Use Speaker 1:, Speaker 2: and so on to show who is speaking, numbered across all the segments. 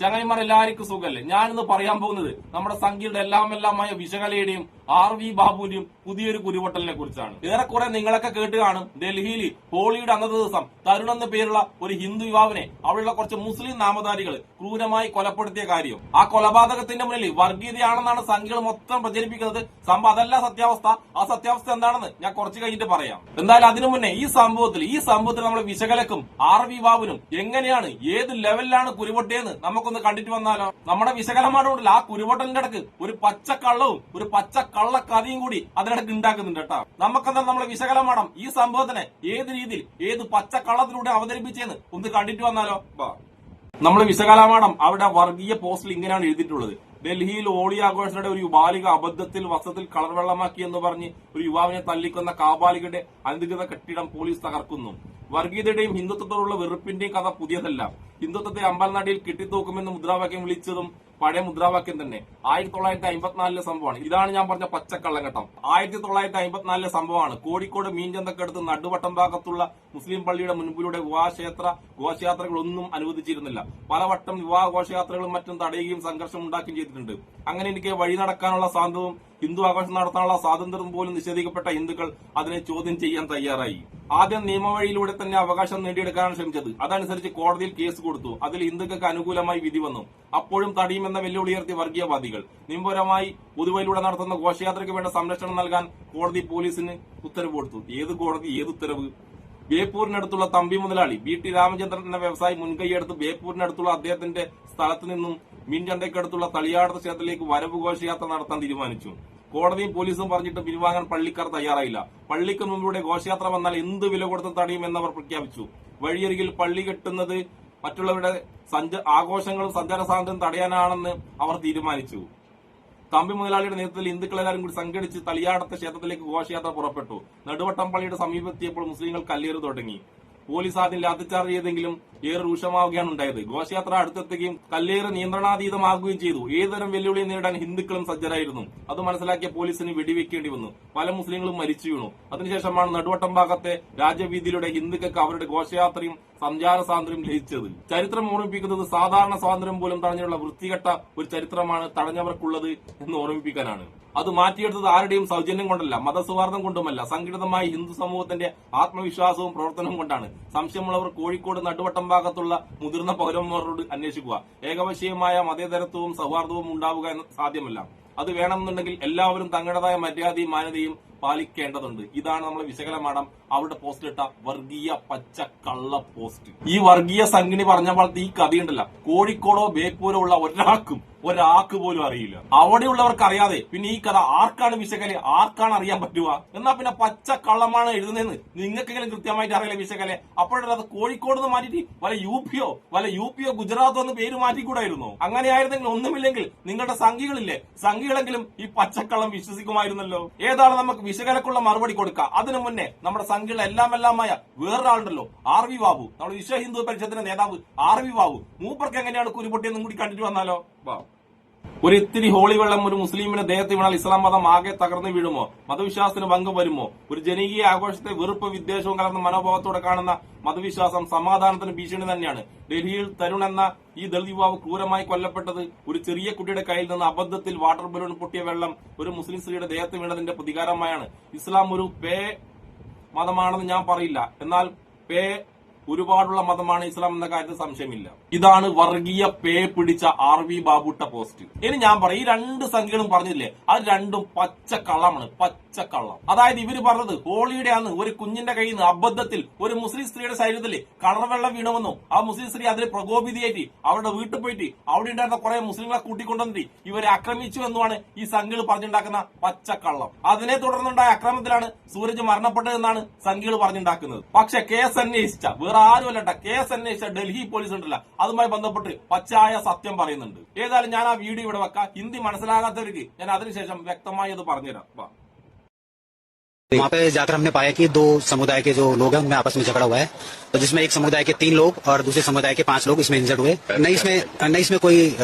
Speaker 1: ചങ്ങായിമാർ എല്ലാവർക്കും സുഖല്ലേ? ഞാനിന്ന് പറയാൻ പോകുന്നത് നമ്മുടെ സംഖ്യയുടെ എല്ലാമായ വിശകലയുടെയും RV ബാബുവിന്റെയും പുതിയൊരു കുരുവട്ടലിനെ കുറിച്ചാണ്. ഏറെക്കുറെ നിങ്ങളൊക്കെ കേട്ട് കാണും, ഡൽഹിയിൽ ഹോളിയുടെ അന്നത്തെ ദിവസം തരുൺ എന്ന പേരുള്ള ഒരു ഹിന്ദു യുവാവിനെ അവിടെയുള്ള കുറച്ച് മുസ്ലിം നാമധാരികൾ ക്രൂരമായി കൊലപ്പെടുത്തിയ കാര്യം. ആ കൊലപാതകത്തിന്റെ മുന്നിൽ വർഗീയതയാണെന്നാണ് സംഖ്യകൾ മൊത്തം പ്രചരിപ്പിക്കുന്നത്. സംഭവം അതല്ല സത്യാവസ്ഥ. ആ സത്യാവസ്ഥ എന്താണെന്ന് ഞാൻ കുറച്ച് കഴിഞ്ഞിട്ട് പറയാം. എന്തായാലും അതിനു മുന്നേ ഈ സംഭവത്തിൽ നമ്മൾ വിശകലക്കും RV ബാബുവിനും എങ്ങനെയാണ് ഏത് ലെവലിലാണ് കുരുവട്ടിയെന്ന് നമുക്കൊന്ന് കണ്ടിട്ട് വന്നാലോ. നമ്മുടെ വിശകലമാടുണ്ടല്ലോ, ആ കുരുവട്ടലിന്റെ ഇടക്ക് ഒരു പച്ചക്കള്ളവും ഒരു പച്ചക്കള്ളക്കഥയും കൂടി അതിനിടക്ക് ഉണ്ടാക്കുന്നുണ്ട് കേട്ടോ. നമുക്കെന്താ നമ്മളെ വിശകലമാടം ഈ സംഭവത്തിനെ ഏത് രീതിയിൽ ഏത് പച്ചക്കള്ളത്തിലൂടെ അവതരിപ്പിച്ചെന്ന് ഒന്ന് കണ്ടിട്ട് വന്നാലോ. നമ്മൾ വിശകലമാടം അവിടെ വർഗീയ പോസ്റ്റിൽ ഇങ്ങനെയാണ് എഴുതിയിട്ടുള്ളത്: ഡൽഹിയിൽ ഹോളി ആഘോഷങ്ങളുടെ ഒരു ബാലിക അബദ്ധത്തിൽ വസ്ത്രത്തിൽ കളർ വെള്ളമാക്കി എന്ന് പറഞ്ഞ് ഒരു യുവാവിനെ തല്ലിക്കൊന്ന കാബാലികയുടെ അനധികൃത കെട്ടിടം പോലീസ് തകർക്കുന്നു. വർഗീയതയുടെയും ഹിന്ദുത്വത്തോടുള്ള വെറുപ്പിന്റെയും കഥ പുതിയതല്ല. ഹിന്ദുത്വത്തെ അമ്പൽനടിയിൽ കെട്ടിത്തൂക്കുമെന്ന് മുദ്രാവാക്യം വിളിച്ചതും പഴയ മുദ്രാവാക്യം തന്നെ 1954 സംഭവമാണ്. ഇതാണ് ഞാൻ പറഞ്ഞ പച്ചക്കള്ളഘട്ടം. 1954 സംഭവമാണ്. കോഴിക്കോട് മീൻചന്തക്കടുത്ത് നടുവട്ടം ഭാഗത്തുള്ള മുസ്ലിം പള്ളിയുടെ മുൻപിലൂടെ ഘോഷയാത്രകളൊന്നും അനുവദിച്ചിരുന്നില്ല. പലവട്ടം വിവാഹ ഘോഷയാത്രകളും മറ്റും തടയുകയും സംഘർഷം ഉണ്ടാക്കുകയും ചെയ്തിട്ടുണ്ട്. അങ്ങനെ എനിക്ക് വഴി നടക്കാനുള്ള സ്വാതന്ത്ര്യവും ഹിന്ദു ആഘോഷം നടത്താനുള്ള സ്വാതന്ത്ര്യം പോലും നിഷേധിക്കപ്പെട്ട ഹിന്ദുക്കൾ അതിനെ ചോദ്യം ചെയ്യാൻ തയ്യാറായി. ആദ്യം നിയമവഴിയിലൂടെ തന്നെ അവകാശം നേടിയെടുക്കാനാണ് ശ്രമിച്ചത്. അതനുസരിച്ച് കോടതിയിൽ കേസ് കൊടുത്തു. അതിൽ ഹിന്ദുക്കൾക്ക് അനുകൂലമായി വിധി വന്നു. അപ്പോഴും തടിയുമെന്ന വെല്ലുവിളി ഉയർത്തിയ വർഗീയവാദികൾ നിയമപരമായി പൊതുവഴിയിലൂടെ നടത്തുന്ന ഘോഷയാത്രയ്ക്ക് വേണ്ട സംരക്ഷണം നൽകാൻ കോടതി പോലീസിന് ഉത്തരവ് കൊടുത്തു. ഏത് കോടതി, ഏത് ഉത്തരവ്? ബേപ്പൂരിനടുത്തുള്ള തമ്പി മുതലാളി BT രാമചന്ദ്രൻ എന്ന വ്യവസായി മുൻകൈയെടുത്ത് ബേപ്പൂരിനടുത്തുള്ള അദ്ദേഹത്തിന്റെ സ്ഥലത്ത് നിന്നും മീൻചന്തയ്ക്കടുത്തുള്ള തളിയാടത്ത് ക്ഷേത്രത്തിലേക്ക് വരവ് ഘോഷയാത്ര നടത്താൻ തീരുമാനിച്ചു. കോടതിയും പോലീസും പറഞ്ഞിട്ട് പിരിവാങ്ങാൻ പള്ളിക്കാർ തയ്യാറായില്ല. പള്ളിക്ക് മുമ്പിലൂടെ ഘോഷയാത്ര വന്നാൽ എന്ത് വില കൊടുത്ത് തടയുമെന്നവർ പ്രഖ്യാപിച്ചു. വഴിയരികിൽ പള്ളി കെട്ടുന്നത് മറ്റുള്ളവരുടെ ആഘോഷങ്ങളും സഞ്ചാര സ്വാതന്ത്ര്യം തടയാനാണെന്ന് അവർ തീരുമാനിച്ചു. തമ്പി മുതലാളിയുടെ നേതൃത്വത്തിൽ ഹിന്ദുക്കളെല്ലാവരും കൂടി സംഘടിച്ച് തളിയാടത്തെ ക്ഷേത്രത്തിലേക്ക് ഘോഷയാത്ര പുറപ്പെട്ടു. നടുവട്ടം പള്ളിയുടെ സമീപെത്തിയപ്പോൾ മുസ്ലിങ്ങൾ കല്ലേറ് തുടങ്ങി. പോലീസ് ആദ്യം ലാത്തിച്ചാർജ് ചെയ്തെങ്കിലും ഏറെ രൂക്ഷമാവുകയാണ് ഉണ്ടായത്. ഘോഷയാത്ര അടുത്തെത്തുകയും കല്ലേറ് നിയന്ത്രണാതീതമാകുകയും ചെയ്തു. ഏതുതരം വെല്ലുവിളി നേരിടാൻ ഹിന്ദുക്കളും സജ്ജരായിരുന്നു. അത് മനസ്സിലാക്കിയ പോലീസിന് വെടിവെക്കേണ്ടി വന്നു. പല മുസ്ലിങ്ങളും മരിച്ചു വീണു. അതിനുശേഷമാണ് നടുവട്ടം ഭാഗത്തെ രാജവീതിയിലൂടെ ഹിന്ദുക്കൾക്ക് അവരുടെ ഘോഷയാത്രയും സഞ്ചാര സ്വാതന്ത്ര്യം ലഭിച്ചത്. ചരിത്രം ഓർമ്മിപ്പിക്കുന്നത് സാധാരണ സ്വാതന്ത്ര്യം പോലും തടഞ്ഞുള്ള വൃത്തികെട്ട ഒരു ചരിത്രമാണ് തടഞ്ഞവർക്കുള്ളത് എന്ന് ഓർമ്മിപ്പിക്കാനാണ്. അത് മാറ്റിയെടുത്തത് ആരുടെയും സൗജന്യം കൊണ്ടല്ല, മതസൗഹാർദ്ദം കൊണ്ടുമല്ല, സംഘടിതമായി ഹിന്ദു സമൂഹത്തിന്റെ ആത്മവിശ്വാസവും പ്രവർത്തനവും കൊണ്ടാണ്. സംശയമുള്ളവർ കോഴിക്കോട് നടുവട്ടം ഭാഗത്തുള്ള മുതിർന്ന പൗരന്മാരോട് അന്വേഷിക്കുക. ഏകപക്ഷീയമായ മതേതരത്വവും സൗഹാർദ്ദവും ഉണ്ടാവുക സാധ്യമല്ല. അത് വേണമെന്നുണ്ടെങ്കിൽ എല്ലാവരും തങ്ങളുടേതായ മര്യാദയും മാന്യതയും പാലിക്കേണ്ടതുണ്ട്. ഇതാണ് നമ്മളെ വിശകലമാടം അവിടെ പോസ്റ്റ് ഇട്ട വർഗീയ പച്ച കള്ള പോസ്റ്റ്. ഈ വർഗീയ സംഘിണി പറഞ്ഞ പോലത്തെ ഈ കഥയുണ്ടല്ല, കോഴിക്കോടോ ബേപ്പൂരോ ഉള്ള ഒരാൾക്ക് പോലും അറിയില്ല. അവിടെയുള്ളവർക്ക് അറിയാതെ പിന്നെ ഈ കഥ ആർക്കാണ് വിശകല, ആർക്കാണ് അറിയാൻ പറ്റുക? എന്നാ പിന്നെ പച്ച കള്ളമാണ് എഴുതുന്നതെന്ന് നിങ്ങൾക്കെങ്കിലും കൃത്യമായിട്ട് അറിയില്ല വിശകല. അപ്പോഴത് അത് കോഴിക്കോട് നിന്ന് മാറ്റിയിട്ട് വല്ല യു പിയോ ഗുജറാത്തോ എന്ന് പേര് മാറ്റിക്കൂടായിരുന്നു. അങ്ങനെയായിരുന്നെങ്കിൽ ഒന്നുമില്ലെങ്കിൽ നിങ്ങളുടെ സംഘികളെങ്കിലും ഈ പച്ചക്കള്ളം വിശ്വസിക്കുമായിരുന്നല്ലോ. ഏതാണ് നമുക്ക് വിശകലക്കുള്ള മറുപടി കൊടുക്കുക. അതിനു മുന്നേ നമ്മുടെ സംഘികളുടെ എല്ലാമായ വേറൊരാളുണ്ടല്ലോ, RV ബാബു, നമ്മുടെ വിശ്വ ഹിന്ദു പരിഷത്തിന്റെ നേതാവ് RV ബാബു. മൂപ്പർക്ക് എങ്ങനെയാണ് കുരുപൊട്ടിയെന്നും കൂടി കണ്ടിട്ട് വന്നാലോ. ഒരു ഇത്തിരി ഹോളി വെള്ളം ഒരു മുസ്ലിമിന്റെ ദേഹത്ത് വീണാൽ ഇസ്ലാം മതം ആകെ തകർന്നു വീഴുമോ? മതവിശ്വാസത്തിന് ഭംഗം വരുമോ? ഒരു ജനകീയ ആഘോഷത്തെ വെറുപ്പ് വിദ്വേഷവും കലർന്ന മനോഭാവത്തോടെ കാണുന്ന മതവിശ്വാസം സമാധാനത്തിന് ഭീഷണി തന്നെയാണ്. ഡൽഹിയിൽ തരുൺ എന്ന ഈ ദളിത് യുവാവ് ക്രൂരമായി കൊല്ലപ്പെട്ടത് ഒരു ചെറിയ കുട്ടിയുടെ കയ്യിൽ നിന്ന് അബദ്ധത്തിൽ വാട്ടർ ബലൂൺ പൊട്ടിയ വെള്ളം ഒരു മുസ്ലിം സ്ത്രീയുടെ ദേഹത്ത് വീണതിന്റെ പ്രതികാരമായാണ്. ഇസ്ലാം ഒരു മതമാണെന്ന് ഞാൻ പറയില്ല, എന്നാൽ ഒരുപാടുള്ള മതമാണ് ഇസ്ലാം എന്ന കാര്യത്തിൽ സംശയമില്ല. ഇതാണ് വർഗീയ പിടിച്ച RV ബാബുട്ട പോസ്റ്റ്. ഇനി ഞാൻ പറയും, ഈ രണ്ട് സംഖ്യകളും പറഞ്ഞില്ലേ, അത് രണ്ടും പച്ചക്കള്ളമാണ്, പച്ചക്കള്ളം. അതായത് ഇവര് പറഞ്ഞത് ഹോളിയുടെ അന്ന് ഒരു കുഞ്ഞിന്റെ കയ്യിൽ നിന്ന് അബദ്ധത്തിൽ ഒരു മുസ്ലിം സ്ത്രീയുടെ ശരീരത്തിൽ കളർവെള്ളം വീണമെന്നും ആ മുസ്ലിം സ്ത്രീ അതിൽ പ്രകോപിതയായിട്ട് അവരുടെ വീട്ടിൽ പോയിട്ട് അവിടെ ഉണ്ടായിരുന്ന കുറെ മുസ്ലിങ്ങളെ കൂട്ടിക്കൊണ്ടുവന്നിട്ട് ഇവരെ ആക്രമിച്ചു എന്നുമാണ് ഈ സംഖ്യകൾ പറഞ്ഞുണ്ടാക്കുന്ന പച്ചക്കള്ളം. അതിനെ തുടർന്നുണ്ടായ അക്രമത്തിലാണ് സൂരജ് മരണപ്പെട്ടതെന്നാണ് സംഖ്യകൾ പറഞ്ഞുണ്ടാക്കുന്നത്. പക്ഷെ കേസ് അന്വേഷിച്ച വേറെ ആരുമല്ല, കേസ് അന്വേഷിച്ച ഡൽഹി പോലീസ് ഉണ്ടല്ല, അതുമായി ബന്ധപ്പെട്ട് പച്ചയായ സത്യം പറയുന്നുണ്ട്. ഏതായാലും ഞാൻ ആ വീഡിയോ ഇവിടെ വെക്കാം. ഹിന്ദി മനസ്സിലാകാത്തവർക്ക് ഞാൻ അതിനുശേഷം വ്യക്തമായി അത് പറഞ്ഞുതരാം.
Speaker 2: वहाँ पे जाकर हमने पाया कि दो समुदाय के जो लोग हैं उनमें आपस में झगड़ा हुआ है, तो जिसमें एक समुदाय के 3 लोग और दूसरे समुदाय के 5 लोग इसमें इंजर्ड हुए। नहीं इसमें कोई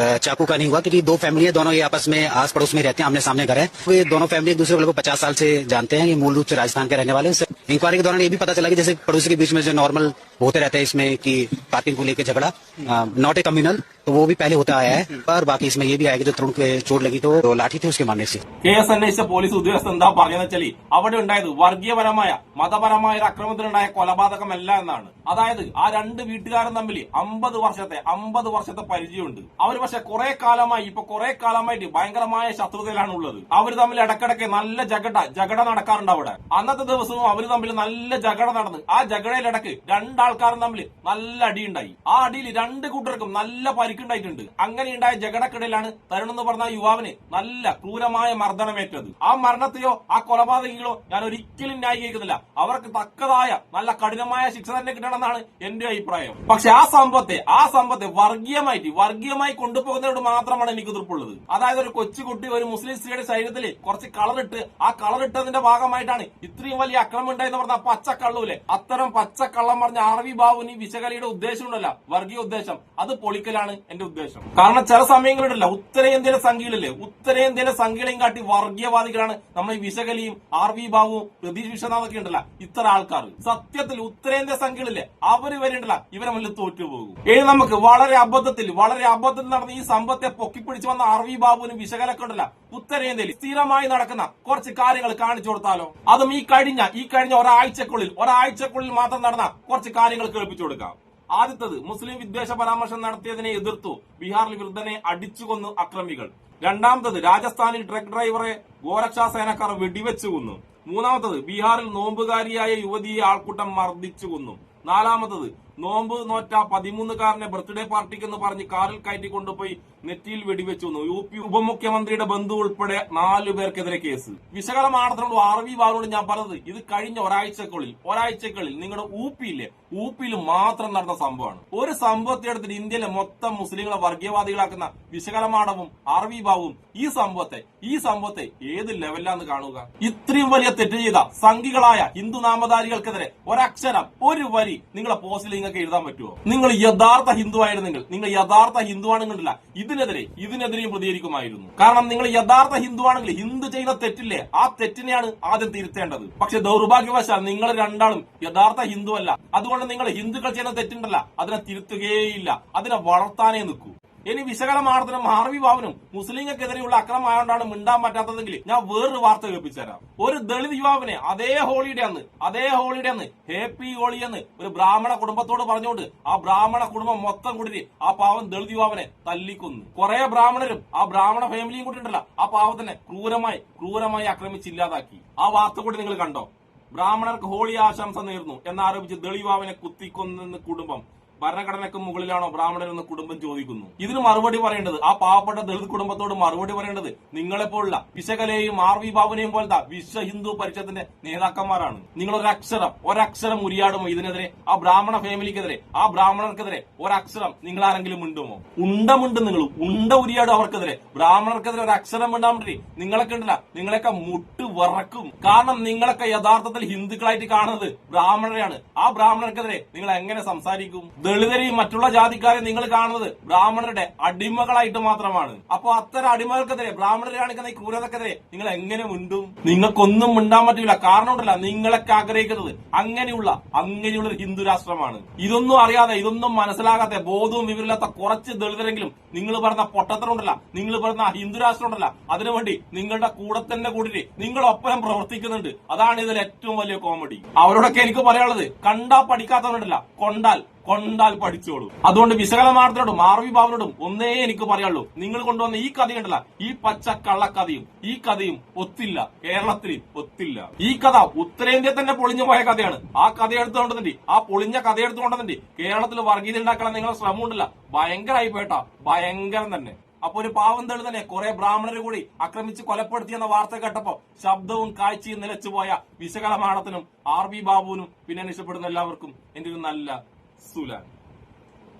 Speaker 2: चाकू का नहीं हुआ, क्योंकि दो फैमिली है, दोनों ये आपस में आस पड़ोस में रहते हैं, आमने सामने घर है। ये दोनों फैमिली एक दूसरे को लगभग 50 साल से जानते हैं। ये मूल रूप से राजस्थान के रहने वाले हैं। इंक्वायरी के दौरान ये भी पता चला कि जैसे पड़ोसी के बीच में जो नॉर्मल होते रहते हैं इसमें कि पार्किंग को लेकर झगड़ा, नॉट ए कम्युनल, तो वो भी पहले होता आया है। पर बाकी इसमें ये भी आया कि जो तरुण के चोट लगी तो लाठी थी उसके मारने से।
Speaker 1: കേസ് അന്വേഷിച്ച പോലീസ് ഉദ്യോഗസ്ഥൻ എന്താ പറയുന്നത് വെച്ചാൽ അവിടെ ഉണ്ടായത് വർഗീയപരമായ മതപരമായ ഒരു അക്രമത്തിലുണ്ടായ കൊലപാതകമല്ല എന്നാണ്. അതായത് ആ രണ്ട് വീട്ടുകാരും തമ്മിൽ 50 വർഷത്തെ പരിചയമുണ്ട്. അവർ പക്ഷെ കുറെ കാലമായിട്ട് ഭയങ്കരമായ ശത്രുതയിലാണ് ഉള്ളത്. അവർ തമ്മിൽ ഇടക്കിടക്ക് നല്ല ജഗട നടക്കാറുണ്ട് അവിടെ. അന്നത്തെ ദിവസവും അവർ തമ്മിൽ നല്ല ജഗട നടന്ന് ആ ജഗടയിലിടക്ക് രണ്ടാൾക്കാരും തമ്മിൽ നല്ല അടിയുണ്ടായി. ആ അടിയിൽ രണ്ട് കൂട്ടർക്കും നല്ല പരിക്കുണ്ടായിട്ടുണ്ട്. അങ്ങനെ ഉണ്ടായ ജഗടക്കിടയിലാണ് തരുൺ എന്ന് പറഞ്ഞ യുവാവിന് നല്ല ക്രൂരമായ മർദ്ദനമേറ്റത്. ആ മരണത്തെയോ ആ കൊലപാതകികളോ ഞാൻ ഒരിക്കലും ന്യായീകരിക്കുന്നില്ല. അവർക്ക് തക്കതായ നല്ല കഠിനമായ ശിക്ഷ തന്നെ കിട്ടണമെന്നാണ് എന്റെ അഭിപ്രായം. പക്ഷെ ആ സംഭവത്തെ വർഗീയമായി കൊണ്ടുപോകുന്നതോട് മാത്രമാണ് എനിക്ക് എതിർപ്പുള്ളത്. അതായത് ഒരു കൊച്ചുകുട്ടി ഒരു മുസ്ലിം സ്ത്രീയുടെ ശരീരത്തിൽ കുറച്ച് കളറിട്ട് ആ കളറിട്ടതിന്റെ ഭാഗമായിട്ടാണ് ഇത്രയും വലിയ അക്രമം ഉണ്ടായെന്ന് പറഞ്ഞ പച്ചക്കള്ളൂലെ, അത്തരം പച്ചക്കള്ളം പറഞ്ഞ ആർവി ബാബുവിന് വിശകലിയുടെ ഉദ്ദേശം ഉണ്ടല്ല, വർഗീയ ഉദ്ദേശം, അത് പൊളിക്കലാണ് എന്റെ ഉദ്ദേശം. കാരണം ചില സമയങ്ങളിലല്ല ഉത്തരേന്ത്യയിലെ സംഖ്യകളെയും കാട്ടി വർഗീയവാദികളാണ് നമ്മൾ ഈ വിശകലിയും ആർവി ബാബുവും പ്രതീഷ് വിശ്വനാഥൊക്കെ ഉണ്ടല്ല, ഇത്തരം ആൾക്കാർ. സത്യത്തിൽ ഉത്തരേന്ത്യ സംഖ്യകളിലെ അവര് വരെയുണ്ടല്ല ഇവരെ മുന്നിൽ തോറ്റുപോകും. ഇനി നമുക്ക് വളരെ അബദ്ധത്തിൽ നടന്ന ഈ സംഭവത്തെ പൊക്കിപ്പിടിച്ചു വന്ന ആർവി ബാബുവിനും വിശകലൊക്കെ ഉണ്ടല്ല ഉത്തരേന്ത്യയിൽ സ്ഥിരമായി നടക്കുന്ന കുറച്ച് കാര്യങ്ങൾ കാണിച്ചു കൊടുത്താലോ? അതും ഈ കഴിഞ്ഞ ഒരാഴ്ചക്കുള്ളിൽ മാത്രം നടന്ന കുറച്ച് കാര്യങ്ങൾ കേൾപ്പിച്ചു കൊടുക്കാം. ആദ്യത്തത്, മുസ്ലിം വിദ്വേഷ പരാമർശം നടത്തിയതിനെ എതിർത്തു ബീഹാറിൽ വൃദ്ധനെ അടിച്ചുകൊന്നു അക്രമികൾ. രണ്ടാമത്തത്, രാജസ്ഥാനിൽ ട്രക്ക് ഡ്രൈവറെ ഗോരക്ഷാ സേനക്കാർ വെടിവെച്ചു കൊന്നു. മൂന്നാമത്തത്, ബീഹാറിൽ നോമ്പുകാരിയായ യുവതിയെ ആൾക്കൂട്ടം മർദ്ദിച്ചു കൊന്നു. നാലാമത്തത്, നോമ്പ് നോറ്റ 13-കാരനെ ബർത്ത്ഡേ പാർട്ടിക്കെന്ന് പറഞ്ഞ് കാറിൽ കയറ്റി കൊണ്ടുപോയി നെറ്റിയിൽ വെടിവെച്ചു കൊന്നു. UP ഉപമുഖ്യമന്ത്രിയുടെ ബന്ധു ഉൾപ്പെടെ 4 പേർക്കെതിരെ കേസ്. വിശകലമാണത്തിനോട് ആർവി ബാബുവിനോട് ഞാൻ പറഞ്ഞത് ഇത് കഴിഞ്ഞ ഒരാഴ്ചക്കുള്ളിൽ നിങ്ങളുടെ ഊപ്പിയിൽ മാത്രം നടന്ന സംഭവമാണ്. ഒരു സംഭവത്തെ എടുത്തിട്ട് ഇന്ത്യയിലെ മൊത്തം മുസ്ലിങ്ങളെ വർഗീയവാദികളാക്കുന്ന വിശകലമാണവും ആർവി ബാബുവും ഈ സംഭവത്തെ ഏത് ലെവലിലാന്ന് കാണുക. ഇത്രയും വലിയ തെറ്റ് ചെയ്ത സംഘികളായ ഹിന്ദു നാമധാരികൾക്കെതിരെ ഒരക്ഷരം ഒരു വരി നിങ്ങളെ പോസ്റ്റിൽ നിങ്ങൾക്ക് എഴുതാൻ പറ്റുമോ? നിങ്ങൾ യഥാർത്ഥ ഹിന്ദുവാണെങ്കിലല്ല ഇതിനെതിരെയും പ്രതികരിക്കുമായിരുന്നു. കാരണം നിങ്ങൾ യഥാർത്ഥ ഹിന്ദുവാണെങ്കിൽ ഹിന്ദു ചെയ്യുന്ന തെറ്റില്ലേ, ആ തെറ്റിനെയാണ് ആദ്യം തിരുത്തേണ്ടത്. പക്ഷെ ദൗർഭാഗ്യവശാൽ നിങ്ങൾ രണ്ടാളും യഥാർത്ഥ ഹിന്ദു അല്ല. അതുകൊണ്ട് നിങ്ങൾ ഹിന്ദുക്കൾ ചെയ്യുന്ന തെറ്റുണ്ടല്ല അതിനെ തിരുത്തുകയേയില്ല, അതിനെ വളർത്താനേ നിൽക്കൂ. ഇനി വിശകലമാർദ്ദനം ആർവി ബാബുവിനും മുസ്ലിങ്ങൾക്കെതിരെയുള്ള അക്രമമായോണ്ടാണ് മിണ്ടാൻ പറ്റാത്തതെങ്കിൽ ഞാൻ വേറൊരു വാർത്ത കേൾപ്പിച്ചുതരാം. ഒരു ദളിത് യുവാവിനെ അതേ ഹോളിയുടെ അന്ന് ഹാപ്പി ഹോളി എന്ന് ഒരു ബ്രാഹ്മണ കുടുംബത്തോട് പറഞ്ഞുകൊണ്ട് ആ ബ്രാഹ്മണ കുടുംബം മൊത്തം കൂടി ആ പാവം ദളിത് യുവാവിനെ തല്ലിക്കൊന്നു. കുറെ ബ്രാഹ്മണരും ആ ബ്രാഹ്മണ ഫാമിലിയും കൂടി ഉണ്ടല്ല ആ പാവത്തിനെ ക്രൂരമായി ആക്രമിച്ചില്ലാതാക്കി. ആ വാർത്ത കൂടി നിങ്ങൾ കണ്ടോ? ബ്രാഹ്മണർക്ക് ഹോളി ആശംസ നേർന്നു എന്നാരോപിച്ച് ദളിത് യുവാവിനെ കുത്തിക്കൊന്ന കുടുംബം ഭരണഘടനയ്ക്ക് മുകളിലാണോ ബ്രാഹ്മണരെന്ന് കുടുംബം ചോദിക്കുന്നു. ഇതിന് മറുപടി പറയേണ്ടത്, ആ പാവപ്പെട്ട ദളിത് കുടുംബത്തോട് മറുപടി പറയേണ്ടത് നിങ്ങളെപ്പോലുള്ള വിശകലയും ആർവി ബാബുവിനെയും പോലത്തെ വിശ്വ ഹിന്ദു പരിഷത്തിന്റെ നേതാക്കന്മാരാണ്. നിങ്ങൾ ഒരക്ഷരം ഉരിയാടുമോ ഇതിനെതിരെ? ആ ബ്രാഹ്മണ ഫാമിലിക്കെതിരെ, ആ ബ്രാഹ്മണർക്കെതിരെ ഒരക്ഷരം നിങ്ങൾ ആരെങ്കിലും മിണ്ടുമോ? നിങ്ങൾ ഉണ്ട ഉരിയാടും അവർക്കെതിരെ. ബ്രാഹ്മണർക്കെതിരെ ഒരക്ഷരം മിണ്ടാൻ വേണ്ടി നിങ്ങളൊക്കെ ഉണ്ടല്ല, നിങ്ങളൊക്കെ മുട്ട് വിറക്കും. കാരണം നിങ്ങളൊക്കെ യഥാർത്ഥത്തിൽ ഹിന്ദുക്കളായിട്ട് കാണുന്നത് ബ്രാഹ്മണരെയാണ്. ആ ബ്രാഹ്മണർക്കെതിരെ നിങ്ങൾ എങ്ങനെ സംസാരിക്കും? ദളിതരെയും മറ്റുള്ള ജാതിക്കാരെ നിങ്ങൾ കാണുന്നത് ബ്രാഹ്മണരുടെ അടിമകളായിട്ട് മാത്രമാണ്. അപ്പോ അത്തരം അടിമകൾക്കെതിരെ, ബ്രാഹ്മണരെ കാണിക്കുന്ന ഈ ക്രൂരതക്കെതിരെ നിങ്ങൾ എങ്ങനെ മിണ്ടും? നിങ്ങൾക്കൊന്നും മിണ്ടാൻ പറ്റില്ല. കാരണം ഉണ്ടല്ല, നിങ്ങളൊക്കെ ആഗ്രഹിക്കുന്നത് അങ്ങനെയുള്ള ഒരു ഹിന്ദു രാഷ്ട്രമാണ്. ഇതൊന്നും അറിയാതെ, ഇതൊന്നും മനസ്സിലാകാത്ത, ബോധവും വിവരമില്ലാത്ത കുറച്ച് ദളിതരെങ്കിലും നിങ്ങൾ പറഞ്ഞ പൊട്ടത്തരം ഉണ്ടല്ല, നിങ്ങൾ പറഞ്ഞ ഹിന്ദു രാഷ്ട്രം ഉണ്ടല്ല, അതിനുവേണ്ടി നിങ്ങളുടെ കൂടെ തന്നെ കൂടിയിട്ട് നിങ്ങളൊപ്പം പ്രവർത്തിക്കുന്നുണ്ട്. അതാണ് ഇതിൽ ഏറ്റവും വലിയ കോമഡി. അവരോടൊക്കെ എനിക്ക് പറയാനുള്ളത്, കണ്ടാ പഠിക്കാത്തവരുണ്ടല്ല, കൊണ്ടാൽ പഠിച്ചോളൂ. അതുകൊണ്ട് വിശകലമാർദ്ദനോടും ആർവി ബാബുവിനോടും ഒന്നേ എനിക്ക് പറയാനുള്ളൂ, നിങ്ങൾ കൊണ്ടുവന്ന ഈ കഥയുണ്ടല്ല, ഈ പച്ച കള്ളക്കഥയും ഈ കഥയും ഒത്തില്ല, കേരളത്തിൽ ഒത്തില്ല. ഈ കഥ ഉത്തരേന്ത്യ തന്നെ പൊളിഞ്ഞു പോയ കഥയാണ്. ആ കഥ എടുത്തുകൊണ്ടുണ്ട്, ആ പൊളിഞ്ഞ കഥ എടുത്തുകൊണ്ടുണ്ട് കേരളത്തിൽ വർഗീയത ഉണ്ടാക്കാൻ നിങ്ങളുടെ ശ്രമം ഉണ്ടല്ല, ഭയങ്കരമായി പോയിട്ടാ, ഭയങ്കരം തന്നെ. അപ്പൊ ഒരു പാവം ദളിതനെ കുറെ ബ്രാഹ്മണരെ കൂടി ആക്രമിച്ച് കൊലപ്പെടുത്തിയെന്ന വാർത്ത കേട്ടപ്പോ ശബ്ദവും കാഴ്ചയും നിലച്ചുപോയ വിശകലമാണത്തിനും ആർവി ബാബുവിനും പിന്നെ ഇഷ്ടപ്പെടുന്ന എല്ലാവർക്കും എന്റെ ഒരു നല്ല സുലാൻ.